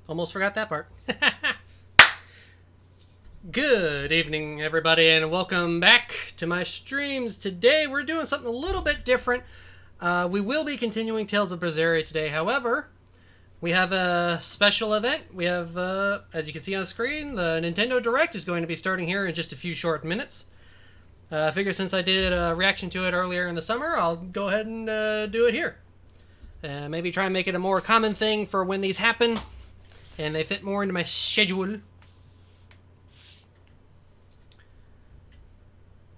Almost forgot that part. Good evening, everybody, and welcome back to my streams. Today, we're doing something a little bit different. We will be continuing Tales of Berseria today. However, we have a special event. We have, as you can see on the screen, the Nintendo Direct is going to be starting here in just a few short minutes. I figure since I did a reaction to it earlier in the summer, I'll go ahead and do it here. Maybe try and make it a more common thing for when these happen, and they fit more into my schedule.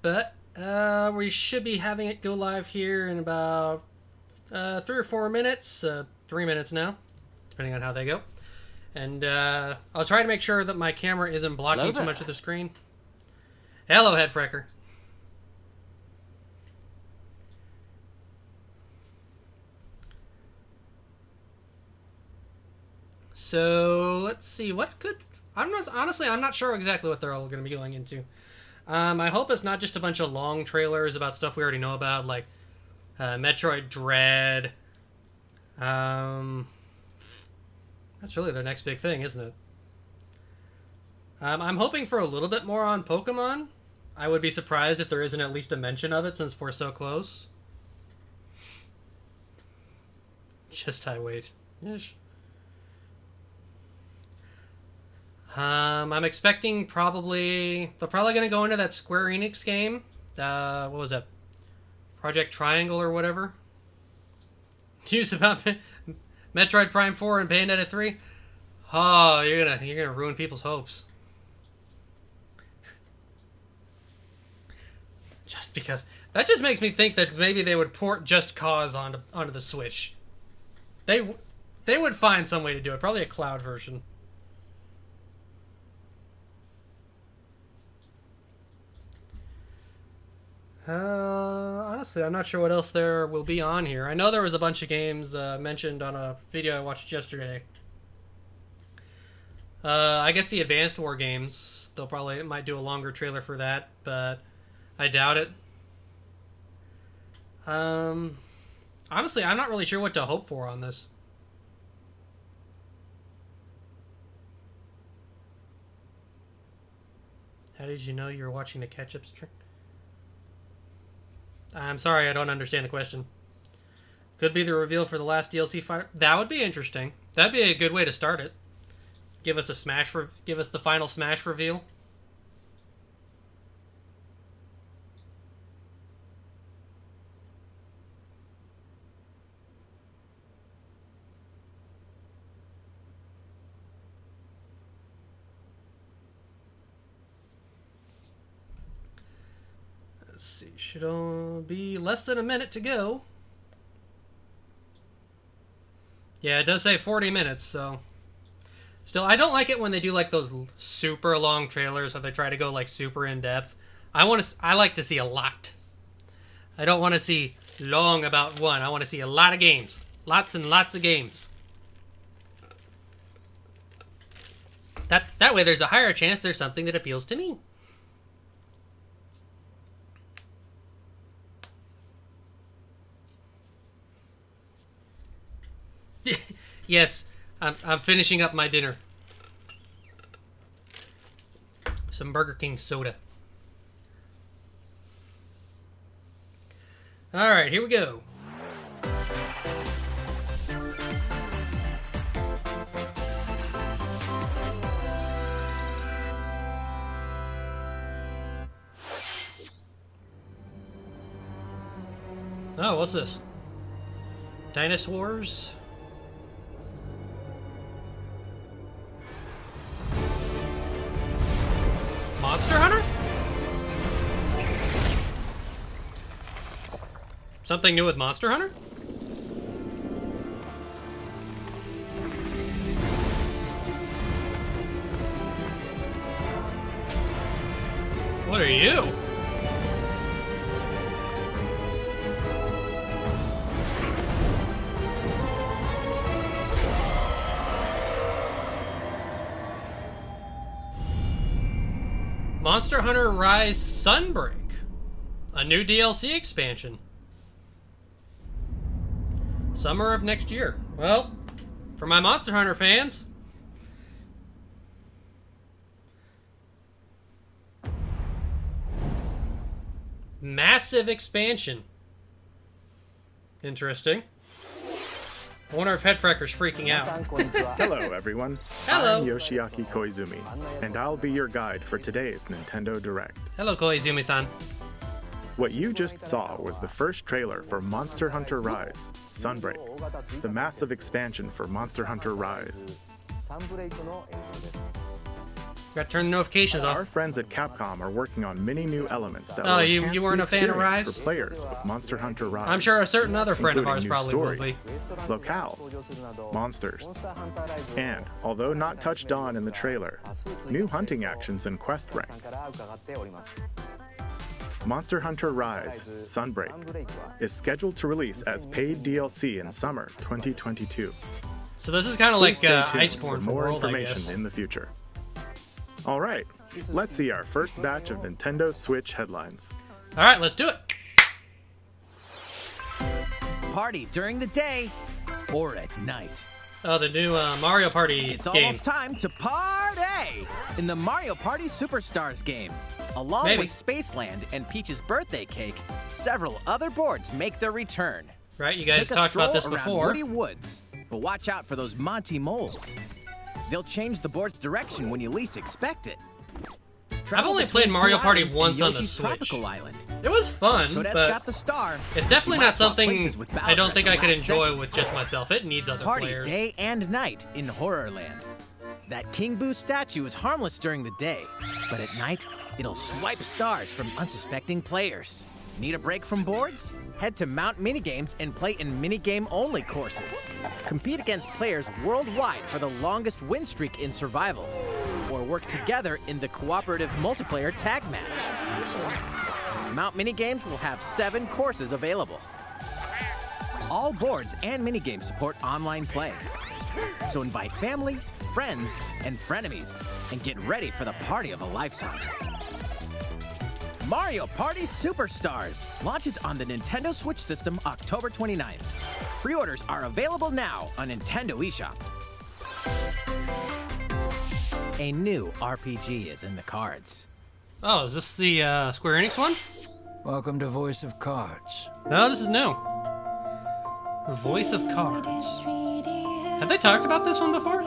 But we should be having it go live here in about 3 or 4 minutes. 3 minutes now, depending on how they go. And I'll try to make sure that my camera isn't blocking too much of the screen. Hello, Headfrecker. So let's see what could. Honestly, I'm not sure exactly what they're all going to be going into. I hope it's not just a bunch of long trailers about stuff we already know about, like Metroid Dread. That's really their next big thing, isn't it? I'm hoping for a little bit more on Pokemon. I would be surprised if there isn't at least a mention of it since we're so close. Just I wait. Yes. I'm expecting they're probably going to go into that Square Enix game. What was that? Project Triangle or whatever. News about Metroid Prime 4 and Bayonetta 3. Oh, you're gonna ruin people's hopes. Just because that just makes me think that maybe they would port Just Cause onto the Switch. They would find some way to do it. Probably a cloud version. Honestly, I'm not sure what else there will be on here. I know there was a bunch of games mentioned on a video I watched yesterday. I guess the Advanced War games, might do a longer trailer for that, but I doubt it. Honestly, I'm not really sure what to hope for on this. How did you know you were watching the catch-up stream? I'm sorry, I don't understand the question. Could be the reveal for the last DLC fighter. That would be interesting. That'd be a good way to start it. Give us the final Smash reveal. Let's see. Should be less than a minute to go. Yeah, it does say 40 minutes, so... Still, I don't like it when they do like those super long trailers or they try to go like super in depth. I like to see a lot. I don't want to see long about one. I want to see a lot of games. Lots and lots of games. That way there's a higher chance there's something that appeals to me. Yes, I'm finishing up my dinner. Some Burger King soda. Alright, here we go. Oh, what's this? Dinosaurs? Monster Hunter? Something new with Monster Hunter? What are you? Monster Hunter Rise Sunbreak. A new DLC expansion. Summer of next year. Well, for my Monster Hunter fans, Massive expansion. Interesting. I wonder if Headfrecker's freaking out. Hello, everyone. Hello. I'm Yoshiaki Koizumi, and I'll be your guide for today's Nintendo Direct. Hello, Koizumi-san. What you just saw was the first trailer for Monster Hunter Rise, Sunbreak, the massive expansion for Monster Hunter Rise. Got to turn the notifications Our off. friends at Capcom are working on many new elements that Oh, will you enhance weren't the a fan of experience Rise? for players of Monster Hunter Rise. I'm sure a certain other friend of ours including probably new will be. stories, locales, monsters, and, although not touched on in the trailer, new hunting actions and quest rank. Monster Hunter Rise, Sunbreak, is scheduled to release as paid DLC in summer 2022. So this is kind of Please like stay tuned Iceborne for from more World, I information guess. in the future. All right, let's see our first batch of Nintendo Switch headlines. All right, let's do it. Party during the day or at night. Oh, the new Mario Party It's game. almost time to party in the Mario Party Superstars game. Along Maybe. with Spaceland and Peach's birthday cake, several other boards make their return. Right, you guys Take a talked about stroll this around before. Woody Woods, but watch out for those Monty moles. They'll change the board's direction when you least expect it. Travel only between played Mario two Party islands in once on the Yoshi's Switch. Tropical Island. It was fun, Toadette's but got the star. it's definitely You might not swap something places with I don't Bowser think at I the could last enjoy second. with just myself. It needs other Party players. day and night in Horrorland. That King Boo statue is harmless during the day, but at night, it'll swipe stars from unsuspecting players. Need a break from boards? Head to Mount Minigames and play in minigame-only courses. Compete against players worldwide for the longest win streak in survival, or work together in the cooperative multiplayer tag match. Mount Minigames will have 7 courses available. All boards and minigames support online play. So invite family, friends, and frenemies, and get ready for the party of a lifetime. Mario Party Superstars launches on the Nintendo Switch system October 29th. Pre-orders are available now on Nintendo eShop. A new RPG is in the cards. Oh, is this the Square Enix one? Welcome to Voice of Cards. No, this is new. Voice of Cards. Have they talked about this one before?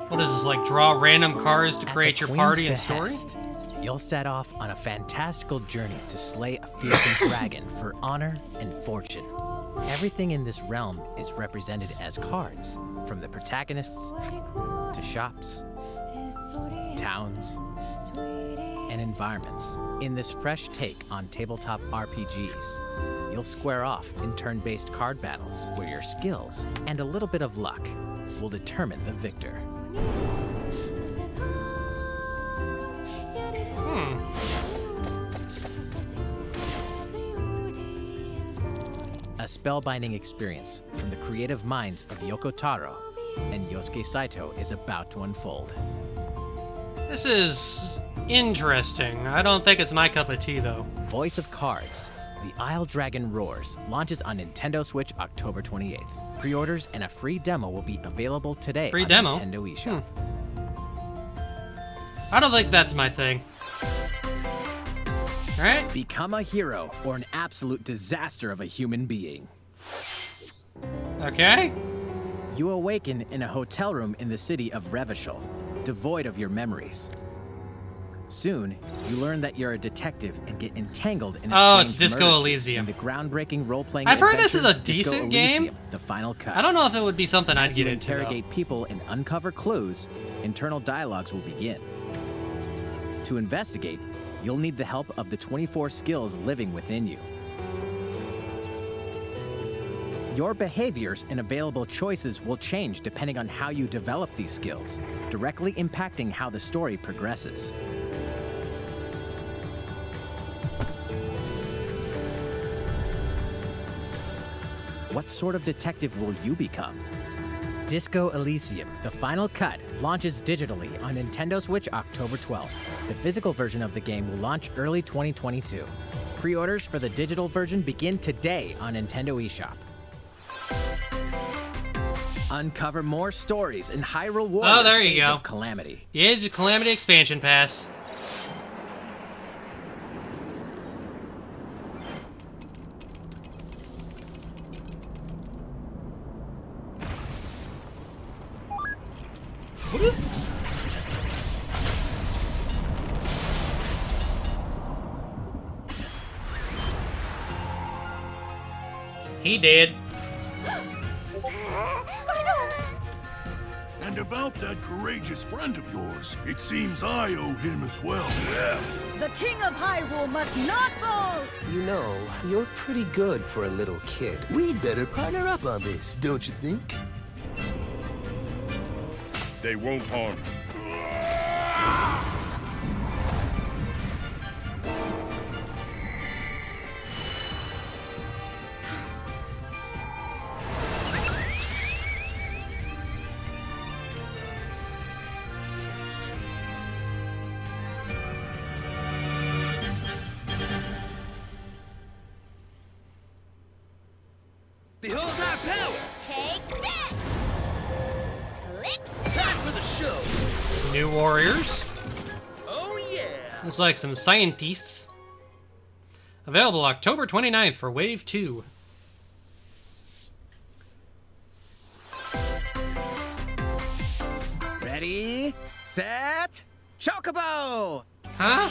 What is this, like draw random cards to At create the your Queen's party and story? behest, You'll set off on a fantastical journey to slay a fearsome dragon for honor and fortune. Everything in this realm is represented as cards, from the protagonists to shops, towns, and environments. In this fresh take on tabletop RPGs, you'll square off in turn-based card battles where your skills and a little bit of luck will determine the victor. A spellbinding experience from the creative minds of Yoko Taro and Yosuke Saito is about to unfold. This is interesting. I don't think it's my cup of tea, though. Voice of Cards, The Isle Dragon Roars launches on Nintendo Switch October 28th. Pre-orders and a free demo will be available today Free on demo? Nintendo eShop. I don't think that's my thing. Right? Become a hero or an absolute disaster of a human being. Okay. You awaken in a hotel room in the city of Revachol, devoid of your memories. Soon, you learn that you're a detective and get entangled in a Oh, it's strange Disco murder Elysium. in the groundbreaking role-playing I've heard this is a adventure, Disco decent game. Elysium, The Final Cut. I don't know if it would be something I'd As get you into, though. interrogate people and uncover clues, internal dialogues will begin. To investigate, you'll need the help of the 24 skills living within you. Your behaviors and available choices will change depending on how you develop these skills, directly impacting how the story progresses. What sort of detective will you become? Disco Elysium, The Final Cut, launches digitally on Nintendo Switch October 12th. The physical version of the game will launch early 2022. Pre-orders for the digital version begin today on Nintendo eShop. Uncover more stories in Hyrule Warriors there you Age go. of Calamity. The Age of Calamity expansion pass. He did. And about that courageous friend of yours, it seems I owe him as well. Yeah. The King of Hyrule must not fall! You know, you're pretty good for a little kid. We'd better partner up on this, don't you think? They won't harm you. Behold our power! Take that! Clicks! Time for the show! New warriors. Oh yeah! Looks like some scientists. Available October 29th for Wave 2. Ready, set, Chocobo! Huh?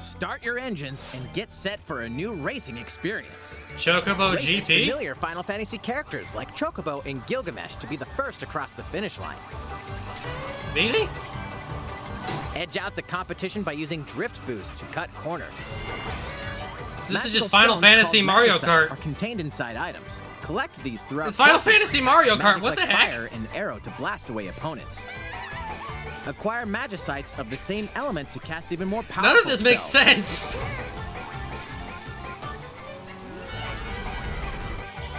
Start your engines and get set for a new racing experience. Chocobo Race as GP? familiar Final Fantasy characters like Chocobo and Gilgamesh to be the first across the finish line. Really? Edge out the competition by using Drift Boost to cut corners. This is Magical just Final stones Fantasy called Mario Magicites Kart. are contained inside items. Collect these throughout. It's Final courses. Fantasy Mario Kart, Magic what the like heck? Fire and arrow to blast away opponents. Acquire Magicites of the same element to cast even more powerful None of this makes spells. sense.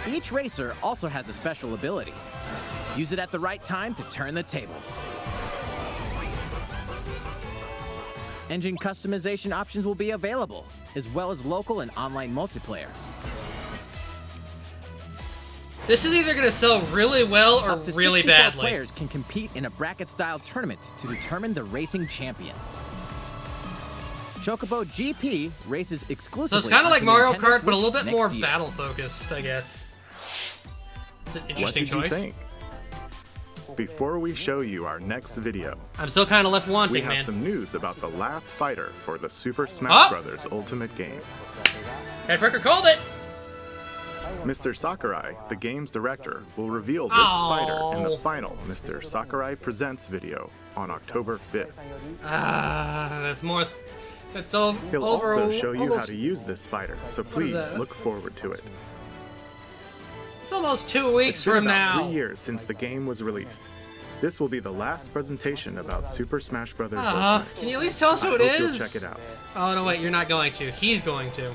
Each racer also has a special ability. Use it at the right time to turn the tables. Engine customization options will be available, as well as local and online multiplayer. This is either going to sell really well or Up to really 64 badly. players can compete in a bracket-style tournament to determine the racing champion. Chocobo GP races exclusively. So it's kind of like on Mario Nintendo Kart, but a little Switch bit more next year. battle-focused, I guess. It's an What interesting did choice. you think? Before we show you our next video, I'm still kind of left we wanting, have man. some news about the last fighter for the Super Smash Oh! Bros. Ultimate game. Headbreaker called it! Mr. Sakurai, the game's director, will reveal this Oh. fighter in the final Mr. Sakurai Presents video on October 5th. That's more... That's all He'll over... also show you how almost, to use this fighter, so please that? look forward to it. It's almost 2 weeks It's been from about now. 3 years since the game was released. This will be the last presentation about Super Smash Bros. Ultimate. Can you at least tell us I who it hope is? you'll check it out. Oh, no, wait, you're not going to. He's going to.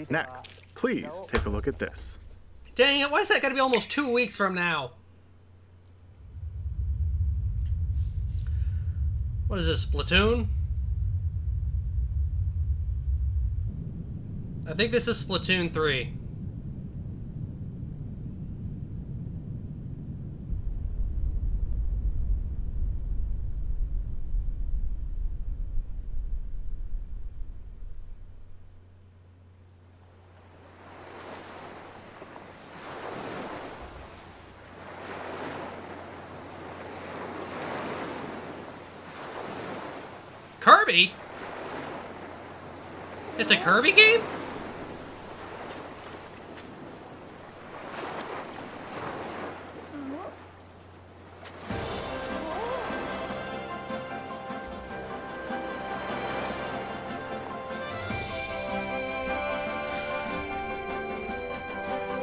Next, please take a look at this. Dang it, why is that gotta be almost 2 weeks from now? What is this, Splatoon? I think this is Splatoon 3. Kirby? It's a Kirby game?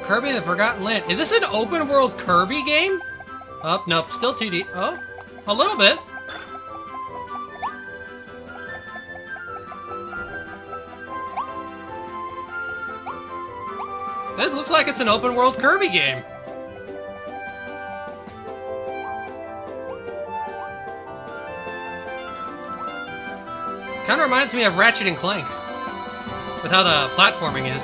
Kirby and the Forgotten Land. Is this an open world Kirby game? Oh, nope, still 2D. Oh, a little bit. This looks like it's an open world Kirby game. Kind of reminds me of Ratchet and Clank. with how the platforming is.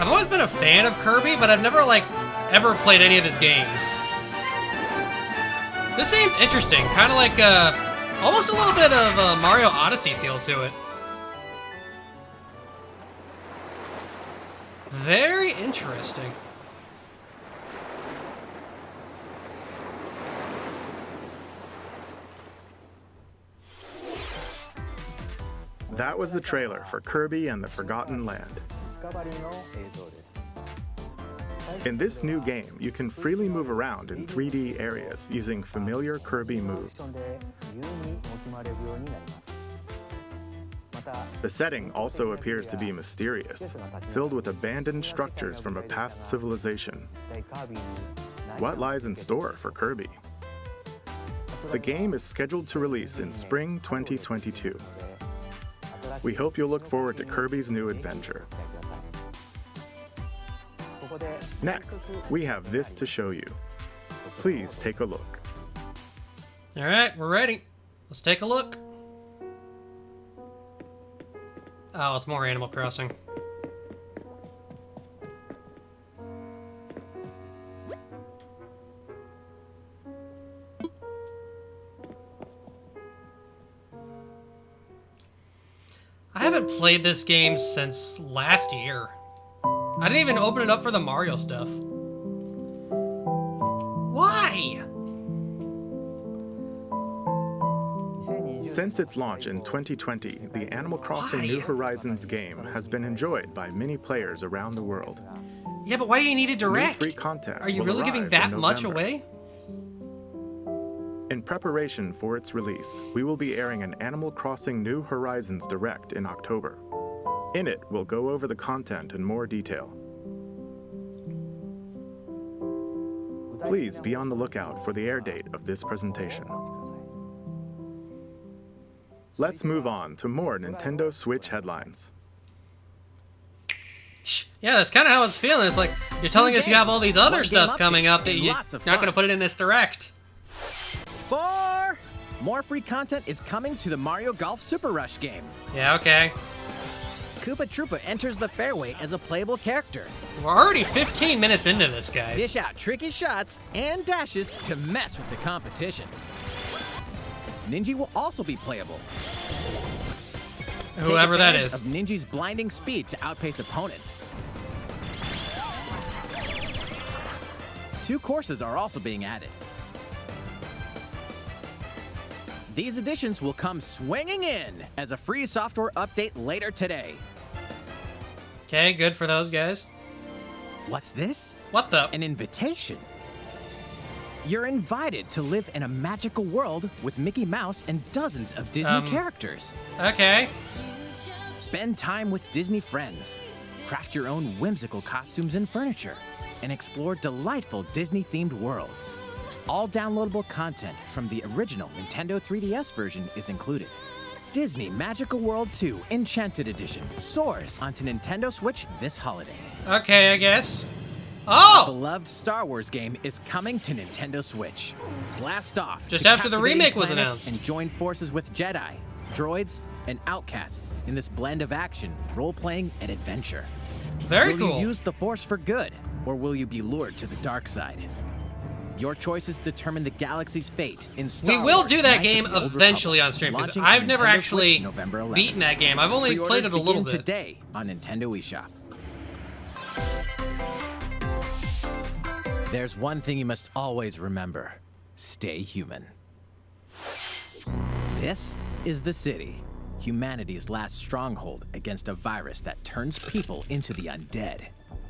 I've always been a fan of Kirby, but I've never, like, ever played any of his games. This seems interesting. Kind of like, almost a little bit of a Mario Odyssey feel to it. Very interesting. That was the trailer for Kirby and the Forgotten Land. In this new game, you can freely move around in 3D areas using familiar Kirby moves. The setting also appears to be mysterious, filled with abandoned structures from a past civilization. What lies in store for Kirby? The game is scheduled to release in spring 2022. We hope you'll look forward to Kirby's new adventure. Next, we have this to show you. Please take a look. All right, we're ready. Let's take a look. Oh, it's more Animal Crossing. I haven't played this game since last year. I didn't even open it up for the Mario stuff. Why? Since its launch in 2020, the Animal Crossing New Horizons game has been enjoyed by many players around the world. Yeah, but why do you need a direct? New free content Are you will really arrive giving in that much November. away? In preparation for its release, we will be airing an Animal Crossing New Horizons Direct in October. In it, we'll go over the content in more detail. Please be on the lookout for the air date of this presentation. Let's move on to more Nintendo Switch headlines. Yeah, that's kind of how it's feeling. It's like you're telling us you have all these other One stuff game coming update up that and you're lots not of going to fun. put it in this direct. More free content is coming to the Mario Golf Super Rush game. Yeah, okay. Koopa Troopa enters the fairway as a playable character. We're already 15 minutes into this, guys. Dish out tricky shots and dashes to mess with the competition. Ninja will also be playable. Whoever that Take is. advantage of Ninja's blinding speed to outpace opponents. 2 courses are also being added. These additions will come swinging in as a free software update later today. Okay, good for those guys. What's this? What the? An invitation. You're invited to live in a magical world with Mickey Mouse and dozens of Disney characters. Okay. Spend time with Disney friends. Craft your own whimsical costumes and furniture. And explore delightful Disney-themed worlds. All downloadable content from the original Nintendo 3DS version is included. Disney Magical World 2 Enchanted Edition soars onto Nintendo Switch this holiday. Okay, I guess. The Oh! beloved Star Wars game is coming to Nintendo Switch. Blast off Just to after the captivating remake was planets announced. and join forces with Jedi, droids, and outcasts in this blend of action, role-playing, and adventure. Very Will cool. you use the Force for good, or will you be lured to the dark side? Your choices determine the galaxy's fate in Star We will Wars do that Knights game of the Old eventually Republic, on stream, because launching on I've never Nintendo actually Switch November 11th. beaten that game. I've only Pre-orders played it a little begin bit. today on Nintendo eShop. There's one thing you must always remember. Stay human. This is the city, humanity's last stronghold against a virus that turns people into the undead.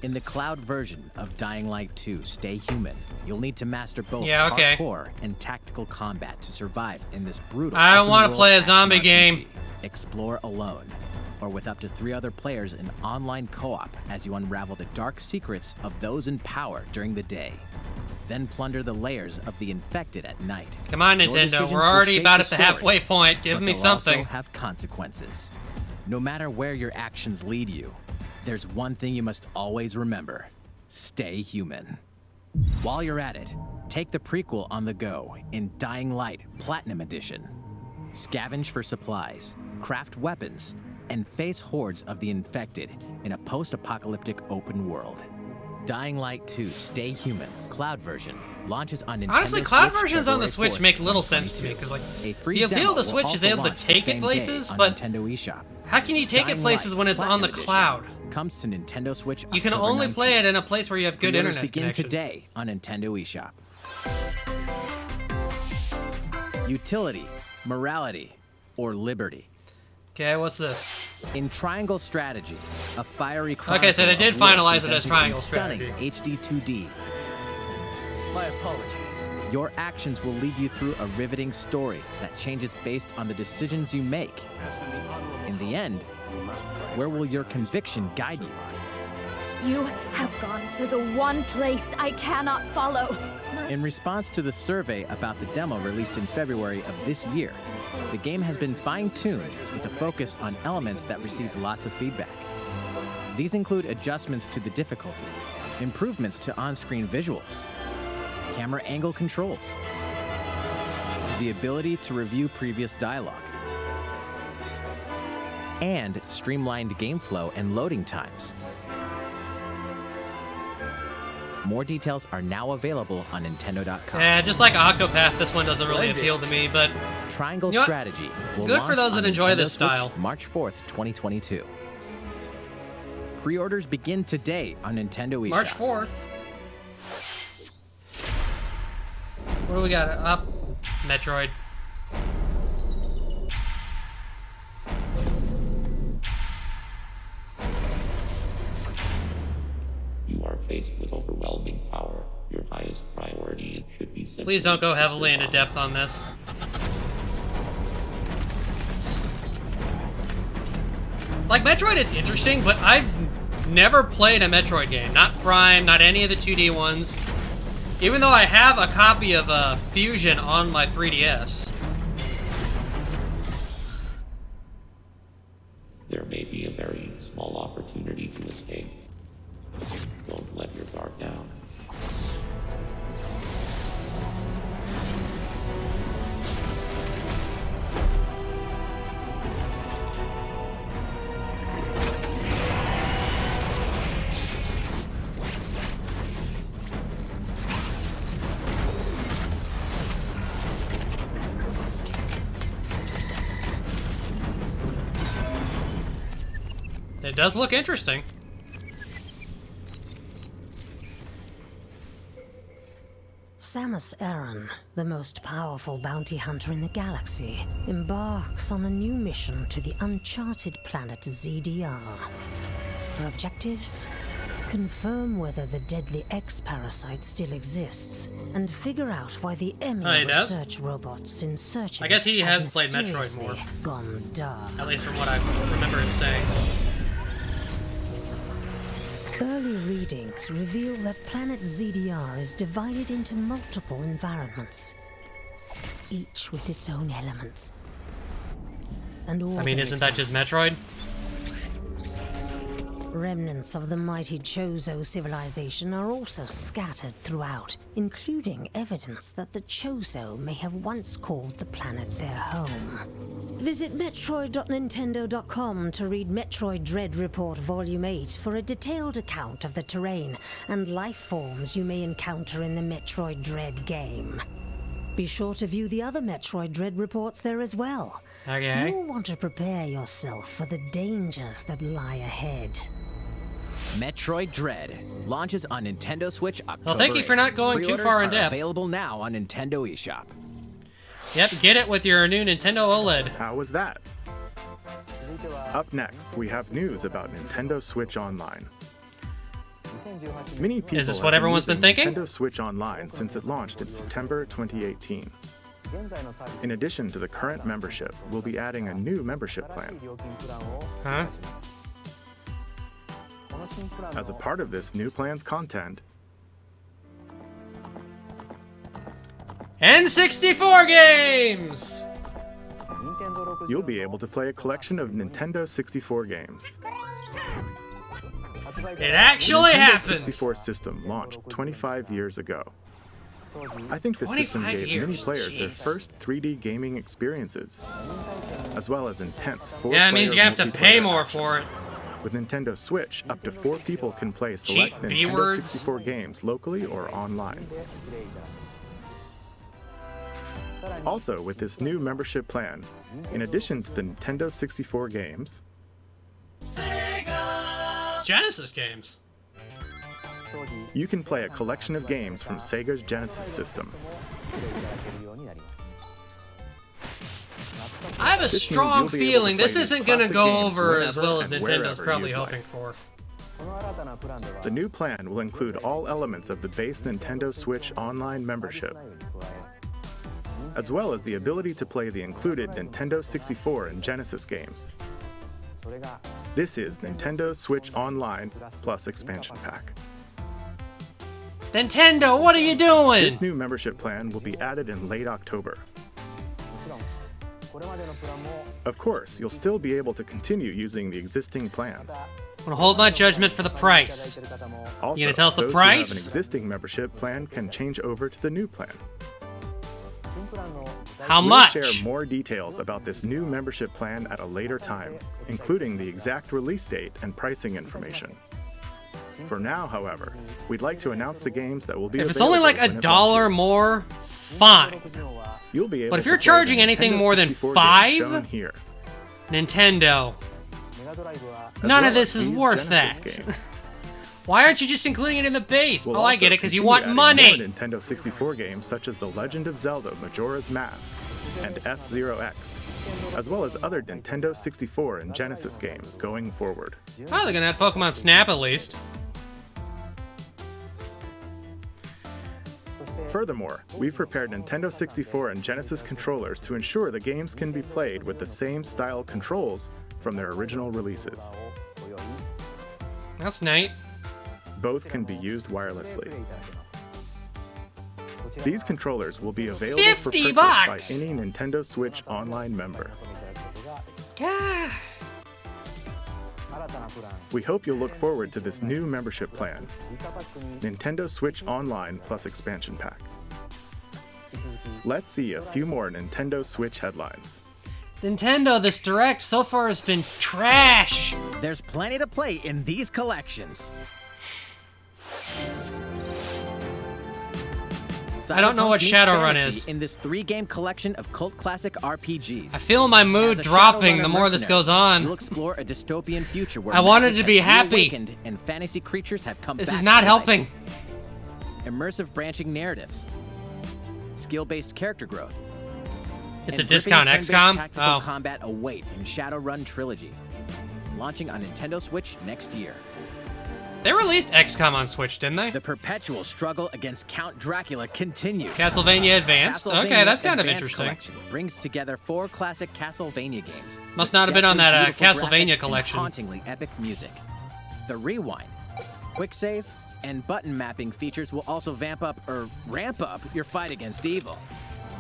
In the cloud version of Dying Light 2 Stay Human, you'll need to master both Yeah, okay. hardcore and tactical combat to survive in this brutal I don't wanna open-world play a zombie action game. RPG. Explore alone, or with up to 3 other players in online co-op as you unravel the dark secrets of those in power during the day. Then plunder the layers of the infected at night. Come on, Your Nintendo. decisions We're will already shape about the at the story, halfway point. Give but me they'll something. also have consequences. No matter where your actions lead you, there's one thing you must always remember. Stay human. While you're at it, take the prequel on the go in Dying Light Platinum Edition. Scavenge for supplies, craft weapons, and face hordes of the infected in a post-apocalyptic open world. Dying Light 2 Stay Human Cloud version launches on Nintendo Honestly, cloud Switch versions on the February Switch 4th, make little sense to me 2022. because, like, A the free appeal demo of the will Switch is also able to launch the take it same day places, on but Nintendo eShop. how can you take it Dying places Light when it's on the Platinum cloud? Edition comes to Nintendo Switch You can October only play 19th. it in a place where you have good Pre-orders internet begin connection. today on Nintendo eShop. Utility, morality, or liberty. Okay, what's this? In Triangle Strategy, a fiery Okay, so they chronicle did of war finalize it as presented Triangle in stunning Strategy. HD 2D. My apologies. Your actions will lead you through a riveting story that changes based on the decisions you make. In the end, where will your conviction guide you? You have gone to the one place I cannot follow. In response to the survey about the demo released in February of this year, the game has been fine-tuned with a focus on elements that received lots of feedback. These include adjustments to the difficulty, improvements to on-screen visuals, camera angle controls, the ability to review previous dialogue, and streamlined game flow and loading times. More details are now available on Nintendo.com. Yeah, just like Octopath, this one doesn't really appeal to me, but Triangle You know what? Strategy will Good for launch those on that enjoy Nintendo this Switch style. March 4th, 2022. Pre-orders begin today on Nintendo eShop. March 4th. What do we got? Up, Metroid. You are faced with overwhelming power. Your highest priority should be simply Please don't go to heavily into survive. depth on this. Like, Metroid is interesting, but I've never played a Metroid game. Not Prime, not any of the 2D ones. Even though I have a copy of Fusion on my 3DS. There may be a very small opportunity to escape. Don't let your guard down. It does look interesting. Samus Aran, the most powerful bounty hunter in the galaxy, embarks on a new mission to the uncharted planet ZDR. Her objectives? Confirm whether the deadly X-parasite still exists, and figure out why the Oh, he Emmy does? research robots in search of I guess he it has have played Metroid mysteriously more. gone dark. At least from what I remember him saying. Early readings reveal that planet ZDR is divided into multiple environments, each with its own elements. And all I mean, isn't that just Metroid? Remnants of the mighty Chozo civilization are also scattered throughout, including evidence that the Chozo may have once called the planet their home. Visit Metroid.Nintendo.com to read Metroid Dread Report Volume 8 for a detailed account of the terrain and life forms you may encounter in the Metroid Dread game. Be sure to view the other Metroid Dread reports there as well. Okay. You'll want to prepare yourself for the dangers that lie ahead. Metroid Dread launches on Nintendo Switch October Well, thank you for 8th. not going too Pre-orders far in are depth. Available now on Nintendo eShop. Yep, get it with your new Nintendo OLED. How was that? Up next, we have news about Nintendo Switch Online. Many people Is this have what been everyone's been using thinking? Nintendo Switch Online since it launched in September 2018. In addition to the current membership, we'll be adding a new membership plan. Huh? As a part of this new plan's content, N64 games! you'll be able to play a collection of Nintendo 64 games. It actually the Nintendo happened! 64 system launched 25 years ago. I think the system 25 gave many years, players their jeez. first 3D gaming experiences, as well as intense 4-player Yeah, it means you have to pay multiplayer more action. for it. With Nintendo Switch, up to 4 people can play select Cheap Nintendo B-words. 64 games locally or online. Also, with this new membership plan, in addition to the Nintendo 64 games, Genesis games. you can play a collection of games from Sega's Genesis system. I have a This means strong you'll be able to feeling this play these isn't going to classic go games over as whenever well as and Nintendo's wherever probably you'd hoping like. for. The new plan will include all elements of the base Nintendo Switch Online membership, as well as the ability to play the included Nintendo 64 and Genesis games. This is Nintendo Switch Online plus expansion pack. Nintendo, what are you doing? This new membership plan will be added in late October. Of course, you'll still be able to continue using the existing plans. I'm gonna hold my judgment for the price. Also, You gonna tell us the those who have price? an existing membership plan can change over to the new plan. How We'll much? share more details about this new membership plan at a later time, including the exact release date and pricing information. For now, however, we'd like to announce the games that will be If it's only like available when it $1 launches. more, fine. You'll be able But if to you're play the charging anything Nintendo more than 64 games $5, shown here, Nintendo, as none well of this as is these worth Genesis that. games. Why aren't you just including it in the base? We'll Oh, I also get it, because you continue want adding money. more Nintendo 64 games such as The Legend of Zelda Majora's Mask and F-Zero X, as well as other Nintendo 64 and Genesis games going forward. Oh, they're gonna have Pokemon Snap at least. Furthermore, we've prepared Nintendo 64 and Genesis controllers to ensure the games can be played with the same style controls from their original releases. That's neat. Both can be used wirelessly. These controllers will be available for $50 purchase by any Nintendo Switch Online member. God. We hope you'll look forward to this new membership plan, Nintendo Switch Online plus expansion pack. Let's see a few more Nintendo Switch headlines. Nintendo, this direct so far has been trash. There's plenty to play in these collections. I don't know what Cyberpunk meets Shadowrun fantasy is. In this 3-game collection of cult classic RPGs. I feel my mood As a dropping Shadowrunner the more this mercenary, goes on. You'll explore a dystopian future where I wanted magic to be has happy. reawakened and fantasy creatures have come This back is not to helping. life. Immersive branching narratives. Skill-based character growth. It's a and gripping discount turn-based XCOM? tactical Oh. combat await in Shadowrun Trilogy. Launching on Nintendo Switch next year. They released XCOM on Switch, didn't they? The perpetual struggle against Count Dracula continues. Castlevania Advanced? Castlevania Okay, that's kind of Advanced interesting. Collection brings together 4 classic Castlevania games. Must with not have been on that deathly beautiful Castlevania graphics and collection. hauntingly epic music. The rewind, quick save, and button mapping features will also ramp up your fight against evil.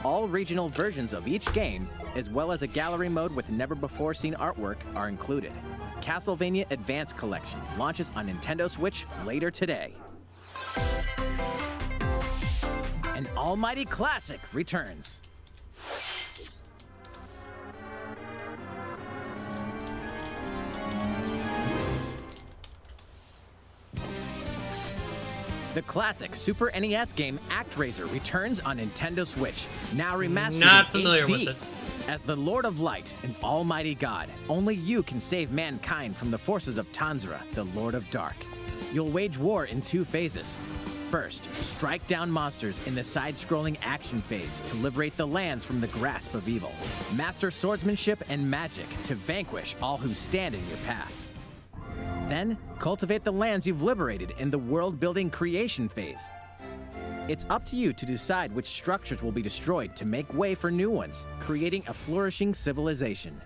All regional versions of each game, as well as a gallery mode with never-before-seen artwork, are included. Castlevania Advanced Collection launches on Nintendo Switch later today. An almighty classic returns. The classic Super NES game ActRaiser returns on Nintendo Switch, now remastered Not in familiar HD. with it. As the Lord of Light and Almighty God, only you can save mankind from the forces of Tanzra, the Lord of Dark. You'll wage war in 2 phases. First, strike down monsters in the side-scrolling action phase to liberate the lands from the grasp of evil. Master swordsmanship and magic to vanquish all who stand in your path. Then, cultivate the lands you've liberated in the world-building creation phase. It's up to you to decide which structures will be destroyed to make way for new ones, creating a flourishing civilization.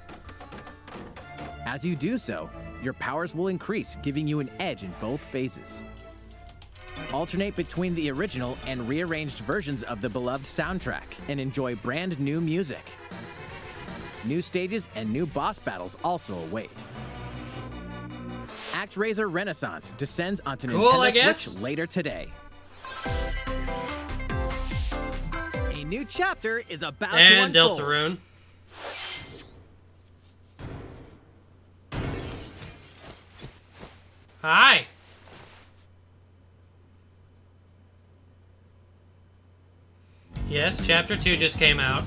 As you do so, your powers will increase, giving you an edge in both phases. Alternate between the original and rearranged versions of the beloved soundtrack and enjoy brand new music. New stages and new boss battles also await. ActRaiser Renaissance descends onto Cool, I Nintendo guess. Switch later today. A new chapter is about to And unfold. Deltarune. Hi. Yes, Chapter 2 just came out.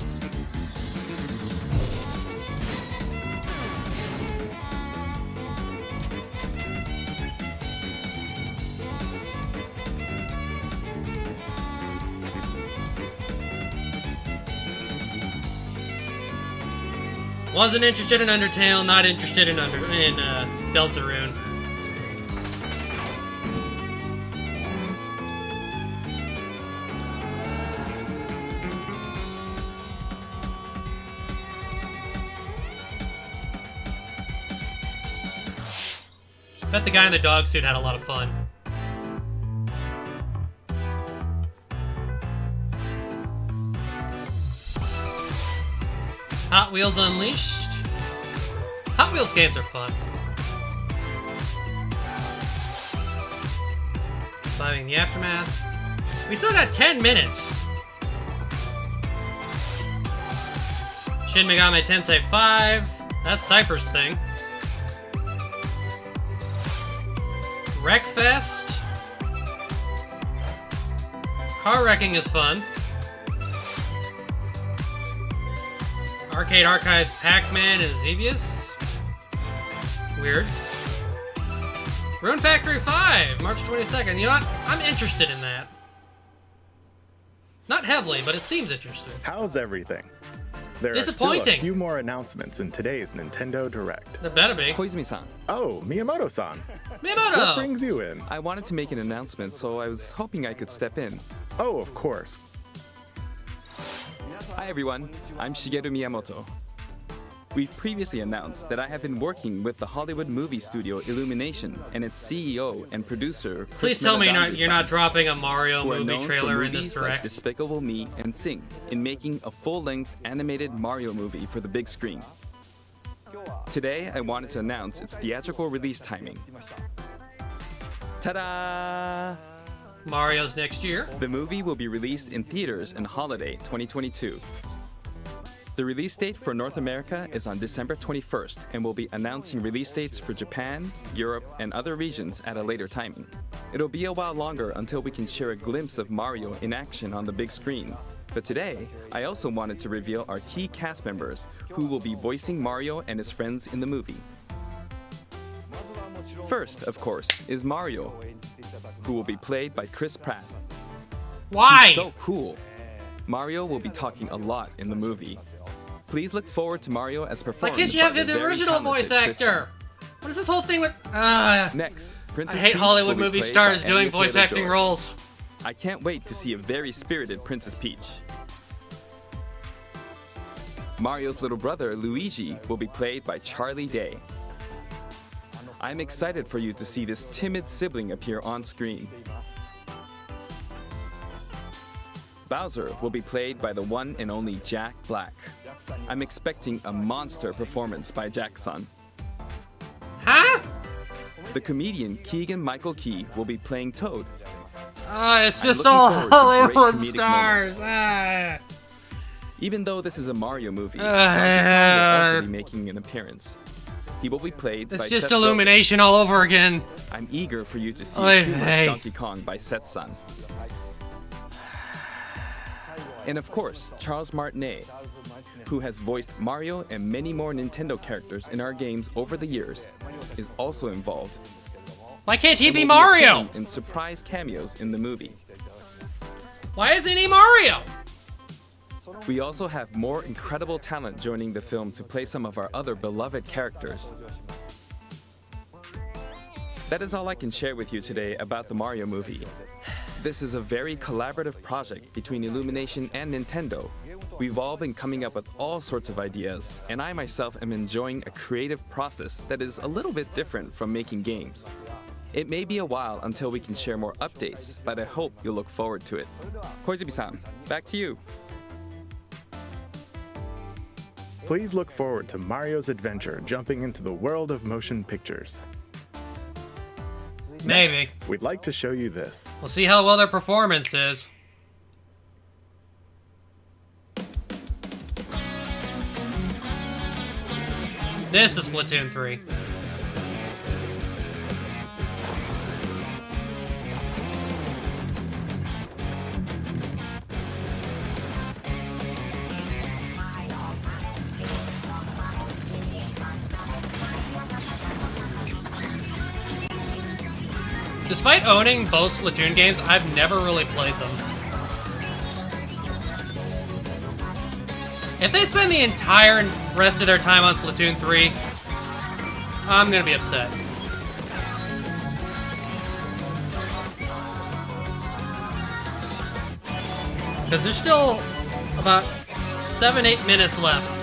Wasn't interested in Undertale, not interested in Deltarune. Bet the guy in the dog suit had a lot of fun. Hot Wheels Unleashed. Hot Wheels games are fun. Surviving the Aftermath. We still got 10 minutes. Shin Megami Tensei 5. That's Cypher's thing. Wreckfest. Car wrecking is fun. Arcade Archives Pac-Man and Xevious. Weird. Rune Factory 5, March 22nd. You know what? I'm interested in that. Not heavily, but it seems interesting. How's everything? There are still a Disappointing. few more announcements in today's Nintendo Direct. There better be. Koizumi-san, Oh, Miyamoto-san. What Miyamoto! brings you in? I wanted to make an announcement, so I was hoping I could step in. Oh, of course. Hi everyone, I'm Shigeru Miyamoto. We've previously announced that I have been working with the Hollywood movie studio Illumination and its CEO and producer. Please Chris tell me Meledandri-san, you're not dropping a Mario who are movie known for trailer in this movies like direct. Despicable Me and Sing, in making a full-length animated Mario movie for the big screen. Today, I wanted to announce its theatrical release timing. Ta-da! Mario's next year. The movie will be released in theaters in holiday 2022. The release date for North America is on December 21st, and we'll be announcing release dates for Japan, Europe, and other regions at a later timing. It'll be a while longer until we can share a glimpse of Mario in action on the big screen. But today, I also wanted to reveal our key cast members who will be voicing Mario and his friends in the movie. First, of course, is Mario, who will be played by Chris Pratt. Why? He's so cool. Mario will be talking a lot in the movie. Please look forward to Mario as Why performed can't you by have the the very original talented voice Chris actor? What is this whole thing with... Next, Princess I hate Peach Hollywood will be movie played stars by doing Anya voice acting Taylor-Joy. roles. I can't wait to see a very spirited Princess Peach. Mario's little brother, Luigi, will be played by Charlie Day. I'm excited for you to see this timid sibling appear on screen. Bowser will be played by the one and only Jack Black. I'm expecting a monster performance by Jack-san. Huh? The comedian Keegan-Michael Key will be playing Toad. It's I'm just looking all forward to great Hollywood comedic stars. moments. Even though this is a Mario movie, Donkey Kong will also be making an appearance. He will be played by It's just Seth Illumination all over again. Rogen. I'm eager for you to see Oy Too Much vey. Donkey Kong by Seth-san. And of course, Charles Martinet, who has voiced Mario and many more Nintendo characters in our games over the years, is also involved. Why can't he and be will Mario? appearing in surprise cameos in the movie. Why isn't he Mario? We also have more incredible talent joining the film to play some of our other beloved characters. That is all I can share with you today about the Mario movie. This is a very collaborative project between Illumination and Nintendo. We've all been coming up with all sorts of ideas, and I myself am enjoying a creative process that is a little bit different from making games. It may be a while until we can share more updates, but I hope you'll look forward to it. Koizumi-san, back to you. Please look forward to Mario's adventure jumping into the world of motion pictures. Maybe. Next, we'd like to show you this. We'll see how well their performance is. This is Splatoon 3. Despite owning both Splatoon games, I've never really played them. If they spend the entire rest of their time on Splatoon 3, I'm gonna be upset. Because there's still about 7-8 minutes left.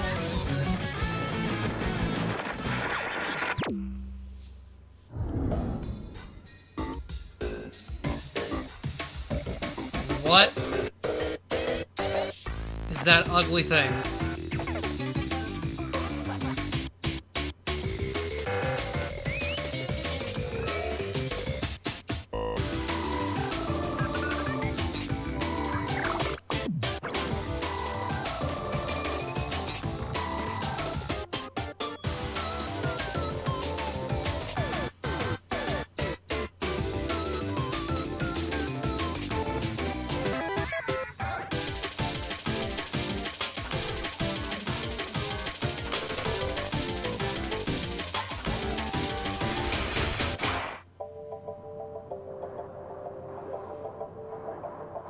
What is that ugly thing?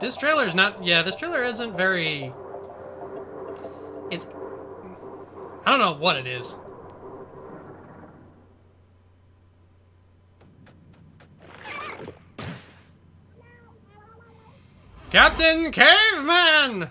This trailer's not... Yeah, this trailer isn't very... It's... I don't know what it is. Captain Caveman!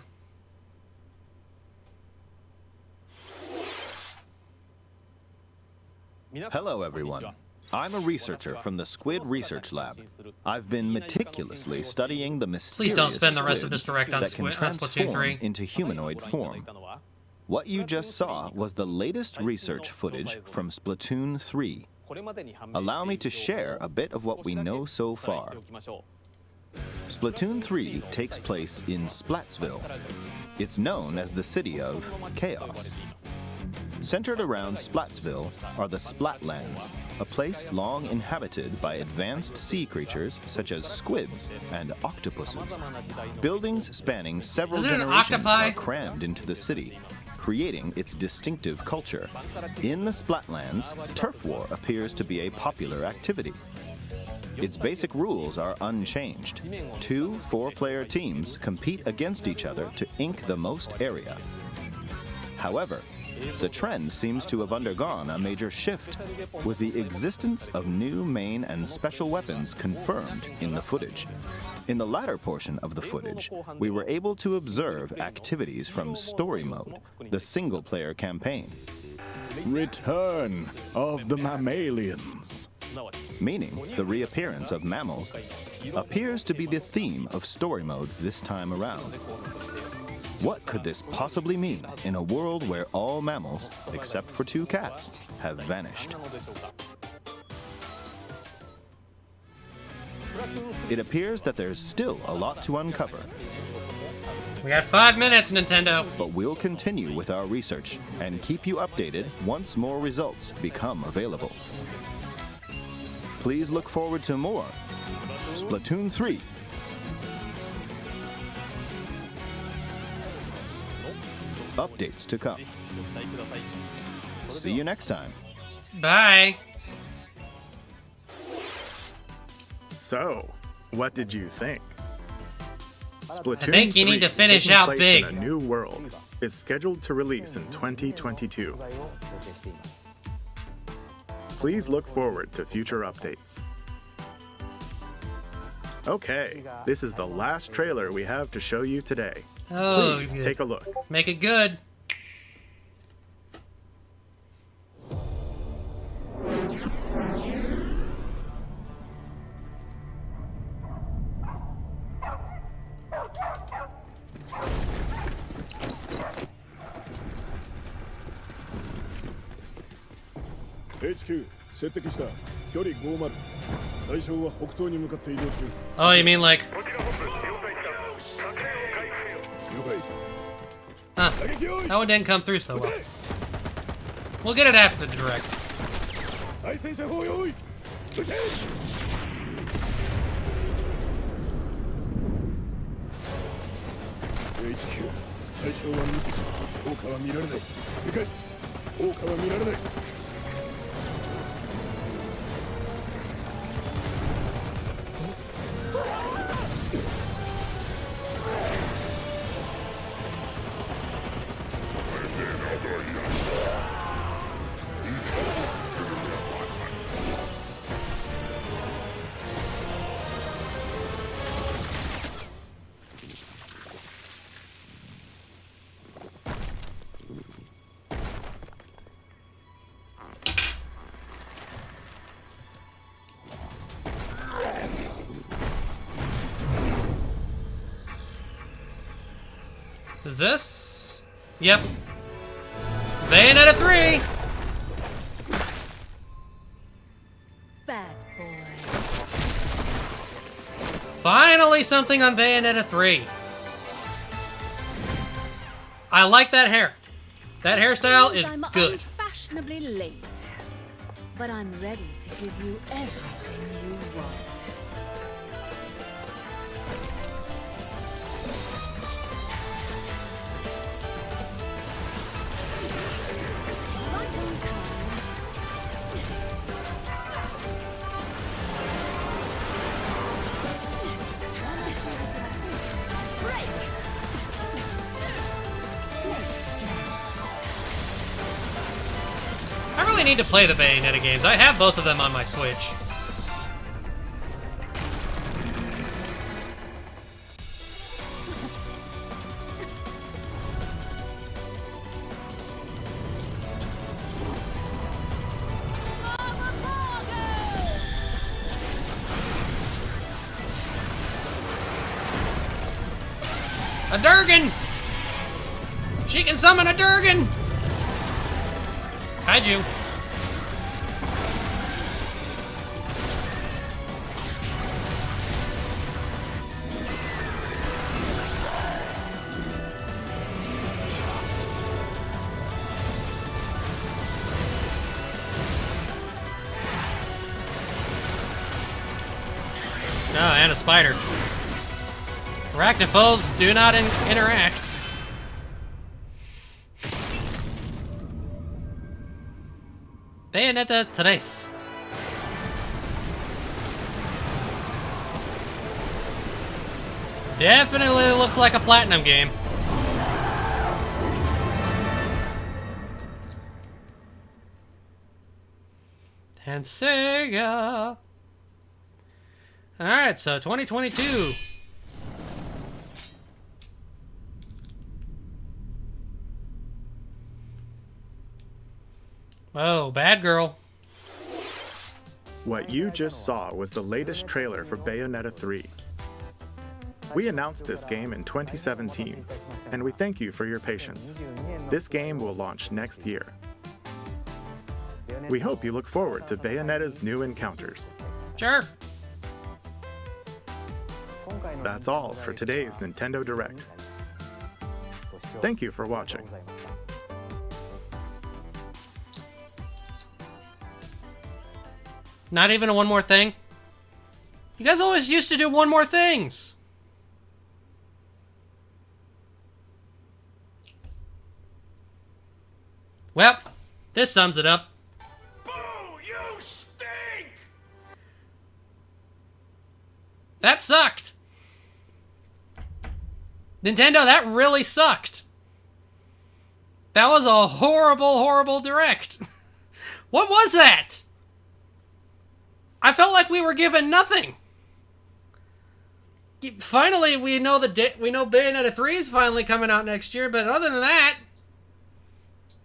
Hello, everyone. I'm a researcher from the Squid Research Lab. I've been meticulously studying the mysterious Please don't spend the rest of this squids direct on that can Splatoon 3. transform into humanoid form. What you just saw was the latest research footage from Splatoon 3. Allow me to share a bit of what we know so far. Splatoon 3 takes place in Splatsville. It's known as the City of Chaos. Centered around Splatsville are the Splatlands, a place long inhabited by advanced sea creatures such as squids and octopuses. Buildings spanning several generations are crammed into the city, creating its distinctive culture. In the Splatlands, turf war appears to be a popular activity. Its basic rules are unchanged. 2 4-player teams compete against each other to ink the most area. However, the trend seems to have undergone a major shift, with the existence of new main and special weapons confirmed in the footage. In the latter portion of the footage, we were able to observe activities from Story Mode, the single-player campaign. Return of the mammalians. Meaning the reappearance of mammals appears to be the theme of Story Mode this time around. What could this possibly mean in a world where all mammals, except for 2 cats, have vanished? It appears that there's still a lot to uncover. We got 5 minutes, Nintendo. But we'll continue with our research and keep you updated once more results become available. Please look forward to more Splatoon 3. Updates to come. See you next time. Bye. So, what did you think? Splatoon I think you need to 3, finish taking out place big. in a new world, is scheduled to release in 2022. Please look forward to future updates. Okay, this is the last trailer we have to show you today. Oh, Please good. take a look. Make it good. HQ 接敵した距離50対象は北東に向かって移動中 Oh, you mean like... Huh. That one didn't come through so well. We'll get it after the direct. 対戦車砲用意撃て HQ 対象は無効果は見られない理解効果は見られない Is this? Yep. Bayonetta 3! Bad boy. Finally something on Bayonetta 3. I like that hair. That hairstyle is I'm good. unfashionably late, but I'm ready to give you everything you want. Right on time. Break. Let's dance. I really need to play the Bayonetta games. I have both of them on my Switch. A Durgan! She can summon a Durgan! Kaiju. Oh, and a spider. Arachnophobes do not interact. Bayonetta 3. Definitely looks like a platinum game. And Sega. Alright, so 2022. Oh, bad girl. What you just saw was the latest trailer for Bayonetta 3. We announced this game in 2017, and we thank you for your patience. This game will launch next year. We hope you look forward to Bayonetta's new encounters. Sure. That's all for today's Nintendo Direct. Thank you for watching. Not even a one more thing? You guys always used to do one more things. Well, this sums it up. Boo! You stink! That sucked. Nintendo, that really sucked. That was a horrible, horrible direct. What was that? I felt like we were given nothing. finally we know Bayonetta 3 is finally coming out next year, but other than that,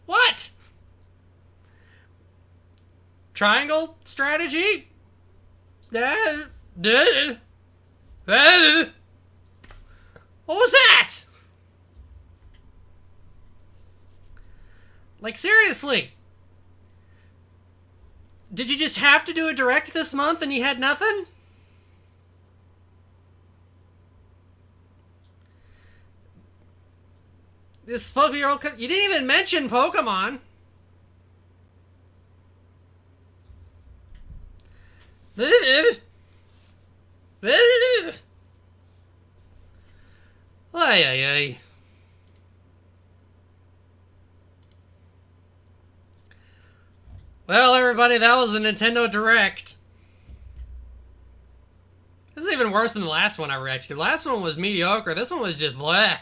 what? Triangle strategy? What was that? Like, seriously? Did you just have to do a direct this month and you had nothing? This is supposed to be your old... You didn't even mention Pokemon. Ay, ay, ay. Well, everybody, that was a Nintendo Direct. This is even worse than the last one I reacted to. The last one was mediocre. This one was just bleh.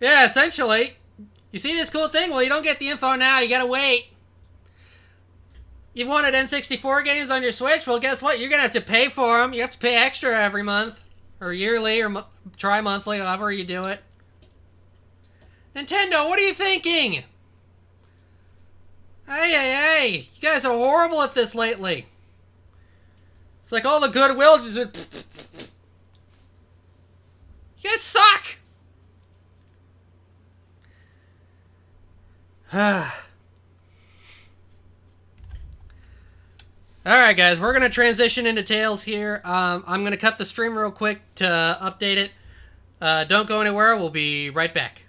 Yeah, essentially. You see this cool thing? Well, you don't get the info now. You gotta wait. You've wanted N64 games on your Switch? Well, guess what? You're gonna have to pay for them. You have to pay extra every month. Or yearly, or tri-monthly, however you do it. Nintendo, what are you thinking? Hey, hey, hey! You guys are horrible at this lately. It's like all the goodwill just... You guys suck! Alright guys, we're going to transition into Tales here. I'm going to cut the stream real quick to update it. Don't go anywhere, we'll be right back.